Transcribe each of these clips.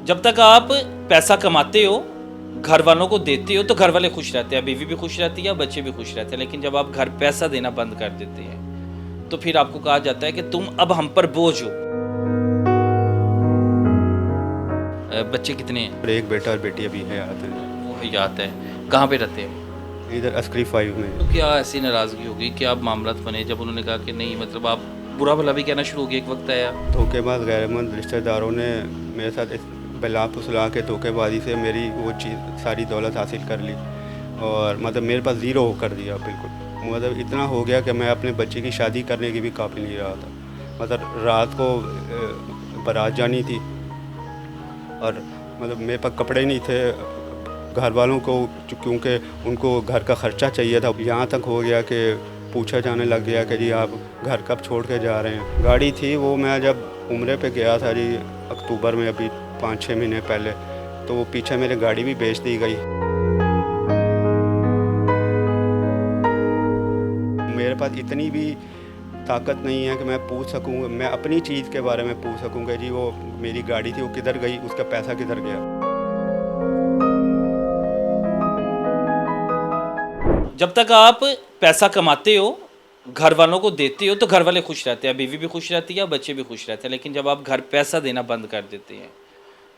जब तक आप पैसा कमाते हो, घर वालों को देते हो, तो घर वाले खुश रहते हैं, बीवी भी खुश रहती है, बच्चे भी खुश रहते हैं। लेकिन जब आप घर पैसा देना बंद कर देते हैं, तो फिर आपको कहा जाता है कि तुम अब हम पर बोझ हो। बच्चे कितने हैं? और एक बेटा और बेटी अभी है आते हैं। वो हयात है। कहाँ पे रहते हैं? इधर अस्करी 5 में। तो क्या ऐसी नाराज़गी हो गई कि आप मामलात बने जब उन्होंने कहा कि नहीं, मतलब आप बुरा भला भी कहना शुरू हो गया, एक वक्त आया? धोखेबाज गैरमंद रिश्तेदारों ने मेरे साथ बला फुसला के धोखेबाजी से मेरी वो चीज़ सारी दौलत हासिल कर ली और मतलब मेरे पास ज़ीरो कर दिया बिल्कुल। मतलब इतना हो गया कि मैं अपने बच्चे की शादी करने की भी काबिल नहीं रहा था। मतलब रात को बारात जानी थी और मतलब मेरे पास कपड़े नहीं थे। घर वालों को क्योंकि उनको घर का ख़र्चा चाहिए था, यहाँ तक हो गया कि पूछा जाने लग गया कि जी आप घर कब छोड़ के जा रहे हैं। गाड़ी थी वो, मैं जब उम्रे पे गया था जी अक्टूबर में, अभी 5-6 महीने पहले, तो वो पीछे मेरी गाड़ी भी बेच दी गई। मेरे पास इतनी भी ताकत नहीं है कि मैं पूछ सकूँ, मैं अपनी चीज़ के बारे में पूछ सकूँ कि जी वो मेरी गाड़ी थी वो किधर गई, उसका पैसा किधर गया। जब तक आप पैसा कमाते हो, घर वालों को देते हो, तो घर वाले खुश रहते हैं, बीवी भी खुश रहती है, बच्चे भी खुश रहते हैं। लेकिन जब आप घर पैसा देना बंद कर देते हैं,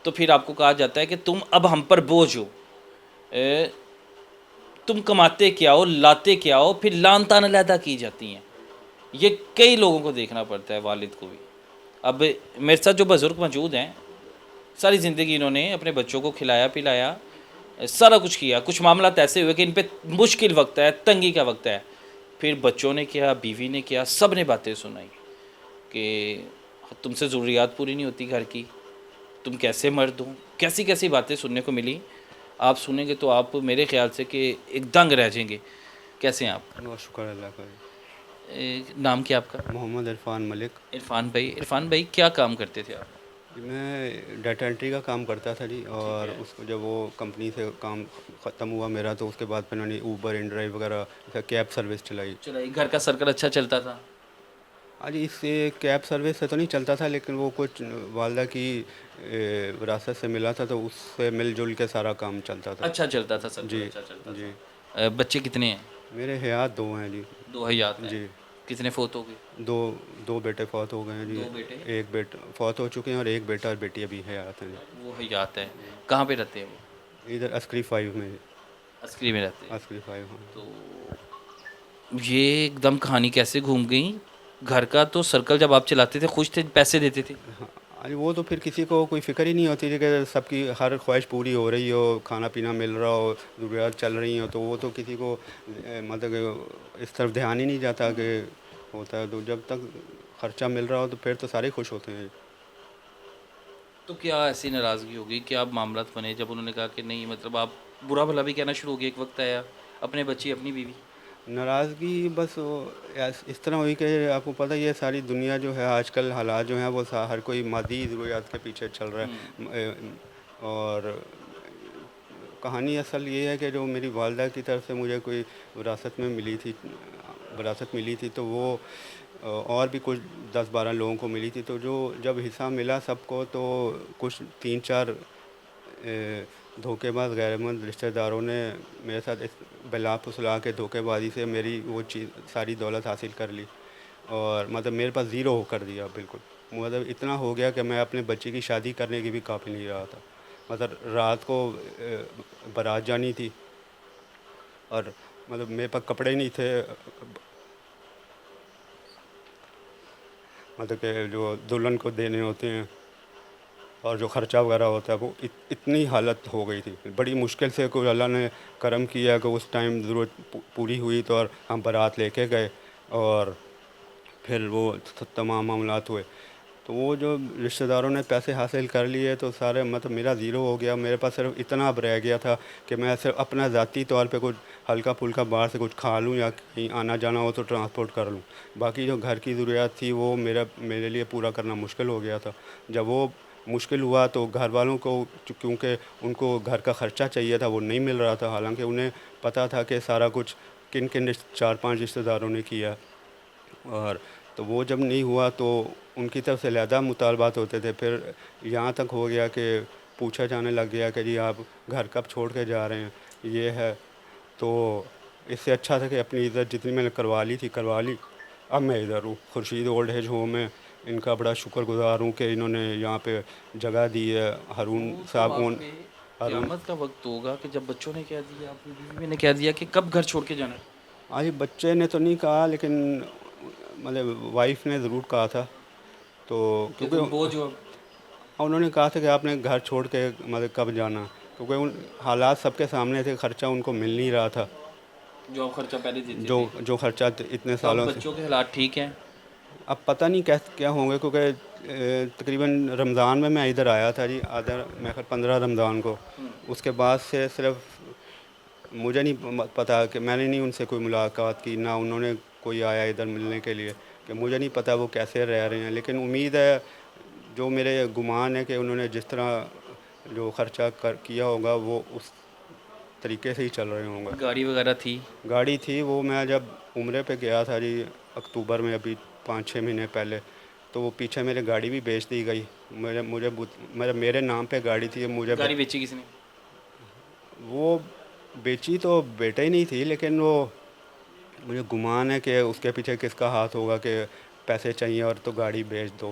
तो फिर आपको कहा जाता है कि तुम अब हम पर बोझ हो। तुम कमाते क्या हो, लाते क्या हो, फिर लान तान अलहदा की जाती हैं। ये कई लोगों को देखना पड़ता है, वालिद को भी। अब मेरे साथ जो बुज़ुर्ग मौजूद हैं, सारी ज़िंदगी इन्होंने अपने बच्चों को खिलाया पिलाया, सारा कुछ किया। कुछ मामलात ऐसे हुए कि इन पे मुश्किल वक्त है, तंगी का वक्त है, फिर बच्चों ने किया, बीवी ने किया, सब ने बातें सुनाई कि तुमसे ज़रूरियात पूरी नहीं होती घर की, तुम कैसे मर्द हो, कैसी कैसी बातें सुनने को मिली। आप सुनेंगे तो आप मेरे ख्याल से कि एक दंग रह जाएंगे। कैसे हैं आप? बहुत शुक्र अल्लाह का। नाम क्या आपका? मोहम्मद इरफान मलिक। इरफान भाई। इरफान भाई, क्या काम करते थे आप? मैं डाटा एंट्री का काम करता था जी, ठीक और है। उसको जब वो कंपनी से काम ख़त्म हुआ मेरा, तो उसके बाद फिर मैंने ऊबर, इनड्राइव वगैरह कैब सर्विस चलाई। चलिए, घर का सर्कल अच्छा चलता था? आज इससे कैब सर्विस से तो नहीं चलता था, लेकिन वो कुछ वालदा की विरासत से मिला था, तो उससे मिलजुल के सारा काम चलता था। अच्छा चलता था, सर्कल जी अच्छा चलता जी। था। बच्चे कितने हैं? मेरे हयात 2 हैं जी। 2 हयात हैं। जी। कितने फोत हो गए? दो दो बेटे फौत हो गए हैं जी। 2 बेटे? एक बेटा फौत हो चुके हैं और एक बेटा और बेटी अभी हयात हैं वो हयात है। कहाँ पे रहते हैं वो? जी। इधर अस्करी 5 में। अस्करी में रहते हैं। अस्करी 5 हाँ। तो ये एकदम कहानी कैसे घूम गई? घर का तो सर्कल जब आप चलाते थे, खुश थे, पैसे देते थे? हाँ, अरे वो तो फिर किसी को कोई फ़िक्र ही नहीं होती थी कि सबकी हर ख्वाहिश पूरी हो रही हो, खाना पीना मिल रहा हो, ज़रूरियात चल रही हो, तो वो तो किसी को मतलब कि इस तरफ ध्यान ही नहीं जाता कि होता है। तो जब तक ख़र्चा मिल रहा हो तो फिर तो सारे खुश होते हैं। तो क्या ऐसी नाराज़गी हो गई कि आप मामलात बने जब उन्होंने कहा कि नहीं, मतलब आप बुरा भला भी कहना शुरू हो गया, एक वक्त आया, अपने बच्चे अपनी बीवी? नाराज़गी बस वो इस तरह हुई कि आपको पता ही है सारी दुनिया जो है आजकल, हालात जो हैं वो हर कोई मादी ज़रूरियात के पीछे चल रहा है। और कहानी असल ये है कि जो मेरी वालदा की तरफ से मुझे कोई विरासत मिली थी, तो वो और भी कुछ 10-12 लोगों को मिली थी। तो जो जब हिस्सा मिला सबको, तो कुछ 3-4 धोखेबाज गैरमंद रिश्तेदारों ने मेरे साथ बला फुसला के धोखेबाजी से मेरी वो चीज़ सारी दौलत हासिल कर ली और मतलब मेरे पास ज़ीरो कर दिया बिल्कुल। मतलब इतना हो गया कि मैं अपने बच्चे की शादी करने की भी काबिल नहीं रहा था। मतलब रात को बारात जानी थी और मतलब मेरे पास कपड़े नहीं थे, मतलब कि जो दुल्हन को देने होते हैं और जो ख़र्चा वगैरह होता है, वो इतनी हालत हो गई थी। बड़ी मुश्किल से कोई अल्लाह ने करम किया कि उस टाइम ज़रूरत पूरी हुई, तो और हम बारात लेके गए और फिर वो तमाम मामलात हुए। तो वो जो रिश्तेदारों ने पैसे हासिल कर लिए, तो सारे मतलब मेरा ज़ीरो हो गया। मेरे पास सिर्फ इतना अब रह गया था कि मैं सिर्फ अपना ज़ाती तौर पे कुछ हल्का फुल्का बाहर से कुछ खा लूँ या कहीं आना जाना हो तो ट्रांसपोर्ट कर लूँ। बाकी जो घर की ज़रूरियात थी वो मेरे लिए पूरा करना मुश्किल हो गया था। जब वो मुश्किल हुआ तो घर वालों को, क्योंकि उनको घर का ख़र्चा चाहिए था, वो नहीं मिल रहा था। हालांकि उन्हें पता था कि सारा कुछ किन किन 4-5 रिश्तेदारों ने किया। और तो वो जब नहीं हुआ तो उनकी तरफ से अलहदा मुतालबात होते थे। फिर यहाँ तक हो गया कि پوچھا جانے لگ گیا کہ جی آپ گھر کب چھوڑ کے جا رہے ہیں، یہ ہے. تو اس سے اچھا تھا کہ اپنی عزت جتنی میں نے کروا لی تھی کروا لی. اب میں ادھر ہوں خورشید اولڈ ایج ہوم میں. ان کا بڑا شکر گزار ہوں کہ انہوں نے یہاں پہ جگہ دی ہے. ہارون وہ تو صاحب آپ پہ ہارون قیامت کا وقت ہوگا کہ جب بچوں نے کہہ دیا، اپنی بیوی نے کہہ دیا کہ کب گھر چھوڑ کے جانا ہے. آج بچے نے تو نہیں کہا لیکن مطلب وائف نے ضرور کہا تھا. تو کہ تم کیونکہ بوجھ ہو. انہوں نے کہا تھا کہ آپ نے گھر چھوڑ کے مطلب کب جانا، کیونکہ ان حالات سب کے سامنے تھے. خرچہ ان کو مل نہیں رہا تھا جو آپ خرچہ پہلے دیتے تھے. جو خرچہ اتنے تو اب سالوں سے. بچوں کے حالات ٹھیک ہیں. اب پتہ نہیں کیا ہوں گے، کیونکہ تقریباً رمضان میں ادھر آیا تھا جی. میں 15 رمضان کو. اس کے بعد سے صرف مجھے نہیں پتہ کہ میں نے نہیں ان سے کوئی ملاقات کی، نہ انہوں نے کوئی آیا ادھر ملنے کے لیے، کہ مجھے نہیں پتہ وہ کیسے رہ رہے ہیں. لیکن امید ہے، جو میرے گمان ہے کہ انہوں نے جس طرح جو خرچہ کیا ہوگا وہ اس طریقے سے ہی چل رہے ہوں گے. گاڑی وغیرہ تھی. گاڑی تھی. وہ میں جب عمرے پہ گیا تھا جی اکتوبر میں، ابھی 5-6 مہینے پہلے، تو وہ پیچھے میرے گاڑی بھی بیچ دی گئی. میرے نام پہ گاڑی تھی. مجھے گاڑی بیچی کس نے؟ وہ بیچی تو بیٹا ہی نہیں تھی، لیکن وہ مجھے گمان ہے کہ اس کے پیچھے کس کا ہاتھ ہوگا کہ پیسے چاہیے اور تو گاڑی بیچ دو.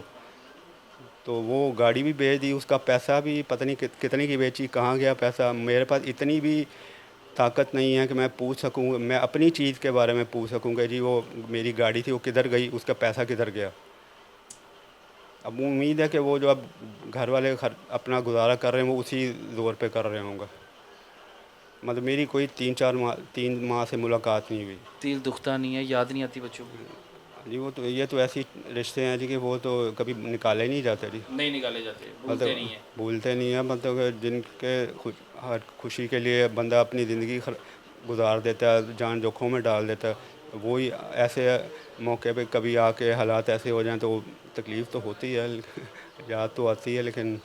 تو وہ گاڑی بھی بیچ دی. اس کا پیسہ بھی پتہ نہیں کتنے کی بیچی، کہاں گیا پیسہ. میرے پاس اتنی بھی طاقت نہیں ہے کہ میں پوچھ سکوں، میں اپنی چیز کے بارے میں پوچھ سکوں کہ جی وہ میری گاڑی تھی وہ کدھر گئی، اس کا پیسہ کدھر گیا. اب امید ہے کہ وہ جو اب گھر والے اپنا گزارا کر رہے ہیں وہ اسی زور پہ کر رہے ہوں گے. مطلب میری کوئی 3 ماہ سے ملاقات نہیں ہوئی. دل دکھتا نہیں ہے، یاد نہیں آتی بچوں کی. جی یہ تو ایسی رشتے ہیں جی کہ وہ تو کبھی نکالے نہیں جاتے جی. نہیں نکالے جاتے، مطلب بھولتے نہیں ہیں. بھولتے نہیں ہیں. مطلب کہ جن کے ہر خوشی کے لیے بندہ اپنی زندگی گزار دیتا ہے، جان جوکھوں میں ڈال دیتا ہے، وہی ایسے موقع پہ کبھی آ کے حالات ایسے ہو جائیں تو تکلیف تو ہوتی ہے، یاد تو آتی ہے. لیکن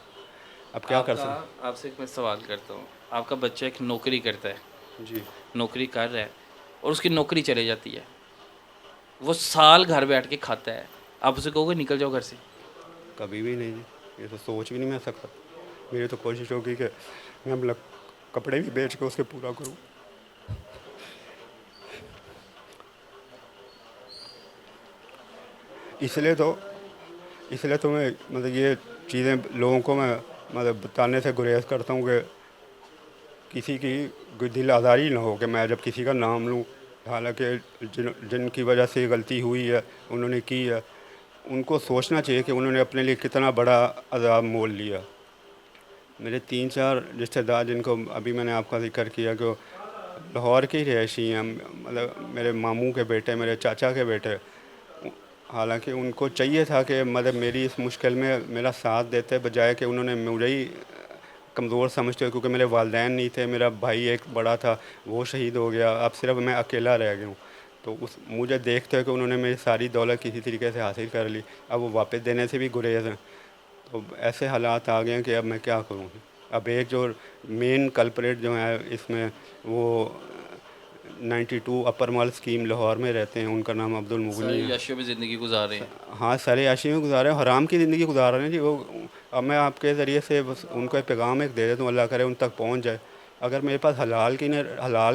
اب کیا کر سکیں. آپ سے ایک میں سوال کرتا ہوں. آپ کا بچہ ایک نوکری کرتا ہے، جی نوکری کر رہا ہے، اور اس کی نوکری چلے جاتی ہے، وہ سال گھر بیٹھ کے کھاتا ہے، آپ اسے کہو گے نکل جاؤ گھر سے؟ کبھی بھی نہیں جی. یہ تو سوچ بھی نہیں میں سکتا. میری تو کوشش ہوگی کہ میں مطلب کپڑے بھی بیچ کے اسے پورا کروں. اس لیے تو میں مطلب یہ چیزیں لوگوں کو میں مطلب بتانے سے گریز کرتا ہوں کہ کسی کی دل آزاری نہ ہو کہ میں جب کسی کا نام لوں. حالانکہ جن کی وجہ سے یہ غلطی ہوئی ہے، انہوں نے کی ہے، ان کو سوچنا چاہیے کہ انہوں نے اپنے لیے کتنا بڑا عذاب مول لیا. میرے 3-4 رشتہ دار جن کو ابھی میں نے آپ کا ذکر کیا کہ لاہور کے ہی رہائشی ہیں، مطلب میرے ماموں کے بیٹے، میرے چاچا کے بیٹے. حالانکہ ان کو چاہیے تھا کہ مطلب میری اس مشکل میں میرا ساتھ دیتے، بجائے کہ انہوں نے مجھے ہی کمزور سمجھتے، کیونکہ میرے والدین نہیں تھے. میرا بھائی ایک بڑا تھا، وہ شہید ہو گیا. اب صرف میں اکیلا رہ گیا ہوں. تو مجھے دیکھتے کہ انہوں نے میری ساری دولت کسی طریقے سے حاصل کر لی، اب وہ واپس دینے سے بھی گریز ہیں. تو ایسے حالات آ گئے ہیں کہ اب میں کیا کروں. اب ایک جو مین کلپریٹ جو ہے اس میں، وہ 92 اپر مال اسکیم لاہور میں رہتے ہیں. ان کا نام عبد المغنی ساری ہے. یاشیوں میں زندگی گزار رہے ہیں. ہاں سارے عیاشی میں گزارے ہیں، حرام کی زندگی گزار رہے ہیں جی وہ. اب میں آپ کے ذریعے سے بس ان کو ایک پیغام ایک دے دیتا ہوں، اللہ کرے ان تک پہنچ جائے. اگر میرے پاس حلال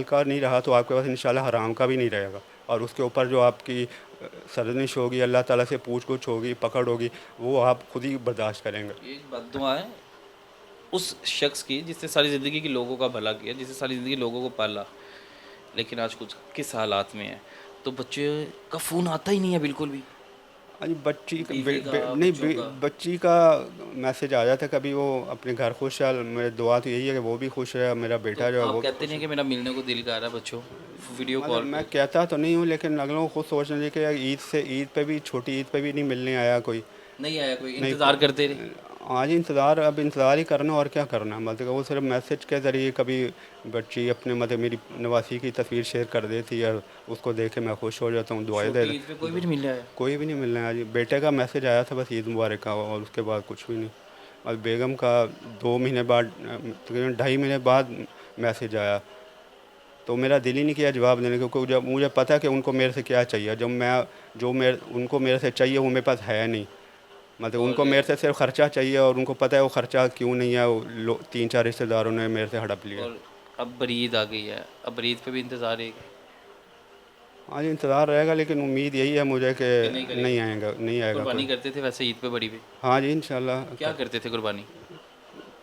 کا نہیں رہا تو آپ کے پاس انشاءاللہ حرام کا بھی نہیں رہے گا. اور اس کے اوپر جو آپ کی سرزنش ہوگی، اللہ تعالیٰ سے پوچھ گچھ ہوگی، پکڑ ہوگی، وہ آپ خود ہی برداشت کریں گے. یہ بد دعا ہے اس شخص کی جس نے ساری زندگی کی لوگوں کا بھلا کیا، جس نے ساری زندگی لوگوں کو پالا، لیکن آج کچھ کس حالات میں ہے. تو بچے کا فون آتا ہی نہیں ہے بالکل بھی. جی بچی کا بیوی کا، بچوں نہیں، کا. بچی کا میسج آ جاتا ہے کبھی، وہ اپنے گھر خوش ہے. میرے دعا تو یہی ہے کہ وہ بھی خوش ہے، میرا تو بیٹا جو ہے آپ وہ بھی کہتے خوش نہیں ہے. کہ میرا ملنے کو دل کر رہا ہے بچوں، ویڈیو مطلب کال میں پہ. کہتا تو نہیں ہوں، لیکن اگلوں کو خود سوچنا چاہیے کہ عید پہ بھی، چھوٹی عید پہ بھی نہیں ملنے آیا کوئی. نہیں آیا کوئی، نہیں انتظار کرتے رہے. ہاں جی، انتظار ہی کرنا، اور کیا کرنا. مطلب وہ صرف میسج کے ذریعے کبھی بچی اپنے مطلب میری نواسی کی تصویر شیئر کر دیتی ہے، اس کو دیکھ کے میں خوش ہو جاتا ہوں، دعائیں دے چھوٹی عید پہ کوئی بھی نہیں ملنے آیا. کوئی بھی نہیں ملنا ہے جی. بیٹے کا میسج آیا تھا بس عید مبارک کا، اور اس کے بعد کچھ بھی نہیں. اور بیگم کا 2 مہینے بعد، تقریباً 2.5 مہینے بعد میسج آیا. تو میرا دل ہی نہیں کیا جواب دینے کو، کیونکہ جب مجھے پتہ کہ ان کو میرے سے کیا چاہیے. ان کو میرے سے چاہیے وہ میرے پاس ہے نہیں. मतलब उनको मेरे से सिर्फ खर्चा चाहिए और उनको पता है वो खर्चा क्यों नहीं है, वो 3-4 रिश्तेदारों ने मेरे से हड़प लिया। और अब बरीद आ गई है, अब बरीद पे भी इंतज़ार है हाँ जी, इंतज़ार रहेगा, लेकिन उम्मीद यही है मुझे कि कि नहीं करेगा। नहीं आएगा, नहीं आएगा कुर्बानी कोई। करते थे वैसे ईद पे बड़ी पे, हाँ जी, इंशाल्लाह। क्या करते थे कुर्बानी?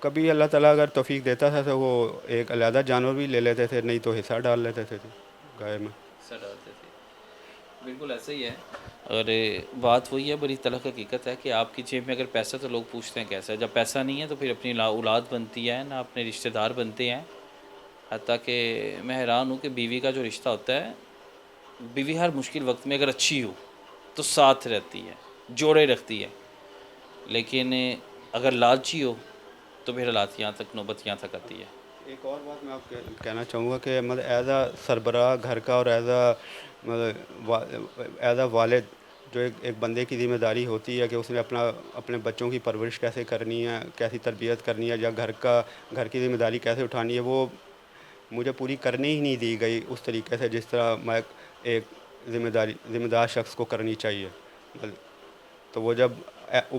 कभी अल्लाह ताला अगर तौफीक देता था तो वो एक अलहदा जानवर भी ले लेते थे, नहीं तो हिस्सा डाल लेते थे जी, गाय में। हिस्सा डालते थे, बिल्कुल ऐसा ही है। और बात वही है, बड़ी तलख हकीकत है कि आपकी जेब में अगर पैसा तो लोग पूछते हैं कैसा है, जब पैसा नहीं है तो फिर अपनी औलाद बनती है ना, अपने रिश्तेदार बनते हैं। हत्ता कि मैं हैरान हूँ कि बीवी का जो रिश्ता होता है, बीवी हर मुश्किल वक्त में अगर अच्छी हो तो साथ रहती है, जोड़े रखती है, लेकिन अगर लालची हो तो फिर हालात यहाँ तक, नौबत यहाँ तक आती है। एक और बात मैं आपको कहना चाहूँगा कि मतलब एज आ सरबराह घर का और एज आ मतलब एज आ वालिद, जो एक बंदे की ज़िम्मेदारी होती है कि उसने अपने बच्चों की परवरिश कैसे करनी है, कैसी तरबियत करनी है, या घर की ज़िम्मेदारी कैसे उठानी है, वो मुझे पूरी करने ही नहीं दी गई उस तरीके से जिस तरह मैं एक ज़िम्मेदार शख्स को करनी चाहिए। बल- तो वो जब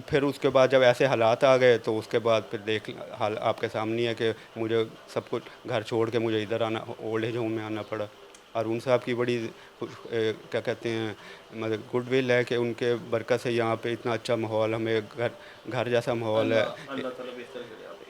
फिर उसके बाद जब ऐसे हालात आ गए तो उसके बाद फिर देख हाल आपके सामने है कि मुझे सब कुछ घर छोड़ के मुझे इधर आना, ओल्ड एज होम में आना पड़ा। अरुण साहब की बड़ी क्या कहते हैं, मतलब गुडविल है कि उनके बरकत से यहाँ पे इतना अच्छा माहौल, हमें घर घर जैसा माहौल है। अल्लाह अल्लाह ताला बेहतर करे।